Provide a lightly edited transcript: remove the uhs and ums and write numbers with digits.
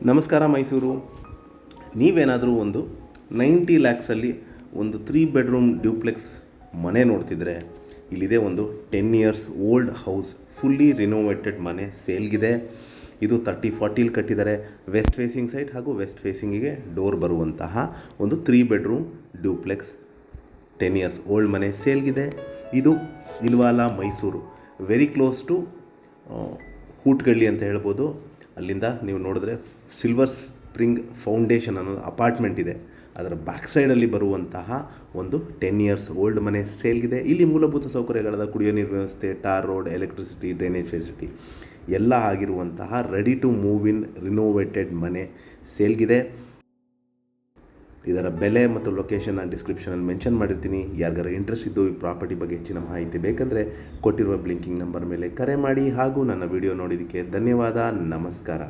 ನಮಸ್ಕಾರ ಮೈಸೂರು. ನೀವೇನಾದರೂ ಒಂದು 90 ಲ್ಯಾಕ್ಸಲ್ಲಿ ಒಂದು 3 ಬೆಡ್ರೂಮ್ ಡ್ಯೂಪ್ಲೆಕ್ಸ್ ಮನೆ ನೋಡ್ತಿದ್ರೆ, ಇಲ್ಲಿದೆ ಒಂದು 10 years old house, fully renovated ಮನೆ ಸೇಲ್ಗಿದೆ. ಇದು 30-40 ಕಟ್ಟಿದ್ದಾರೆ. ವೆಸ್ಟ್ ಫೇಸಿಂಗ್ ಸೈಡ್ ಹಾಗೂ ವೆಸ್ಟ್ ಫೇಸಿಂಗಿಗೆ ಡೋರ್ ಬರುವಂತಹ ಒಂದು 3 ಬೆಡ್ರೂಮ್ ಡ್ಯೂಪ್ಲೆಕ್ಸ್ 10 ಇಯರ್ಸ್ ಓಲ್ಡ್ ಮನೆ ಸೇಲ್ಗಿದೆ. ಇದು ಇಲ್ವಾಲ, ಮೈಸೂರು, ವೆರಿ ಕ್ಲೋಸ್ ಟು ಹೂಟ್ಗಳ್ಳಿ ಅಂತ ಹೇಳ್ಬೋದು. ಅಲ್ಲಿಂದ ನೀವು ನೋಡಿದ್ರೆ ಸಿಲ್ವರ್ ಸ್ಪ್ರಿಂಗ್ ಫೌಂಡೇಶನ್ ಅನ್ನೋ ಅಪಾರ್ಟ್ಮೆಂಟ್ ಇದೆ. ಅದರ ಬ್ಯಾಕ್ ಸೈಡಲ್ಲಿ ಬರುವಂತಹ ಒಂದು 10 ಇಯರ್ಸ್ ಓಲ್ಡ್ ಮನೆ ಸೇಲ್ಗಿದೆ. ಇಲ್ಲಿ ಮೂಲಭೂತ ಸೌಕರ್ಯಗಳಾದ ಕುಡಿಯೋ ನೀರು ವ್ಯವಸ್ಥೆ, tar road, electricity, drainage facility ಎಲ್ಲ ಆಗಿರುವಂತಹ ready to move in renovated ಮನೆ ಸೇಲ್ಗಿದೆ. ಇದರ ಬೆಲೆ ಮತ್ತು ಲೊಕೇಶನ್ ನಾನು ಡಿಸ್ಕ್ರಿಪ್ಷನಲ್ಲಿ ಮೆನ್ಷನ್ ಮಾಡಿರ್ತೀನಿ. ಯಾರಿಗಾರ ಇಂಟ್ರೆಸ್ಟ್ ಇದ್ದು ಈ ಪ್ರಾಪರ್ಟಿ ಬಗ್ಗೆ ಹೆಚ್ಚಿನ ಮಾಹಿತಿ ಬೇಕಂದರೆ ಕೊಟ್ಟಿರುವ ಬ್ಲಿಂಕಿಂಗ್ ನಂಬರ್ ಮೇಲೆ ಕರೆ ಮಾಡಿ. ಹಾಗೂ ನನ್ನ ವಿಡಿಯೋ ನೋಡಿದ್ದಕ್ಕೆ ಧನ್ಯವಾದ. ನಮಸ್ಕಾರ.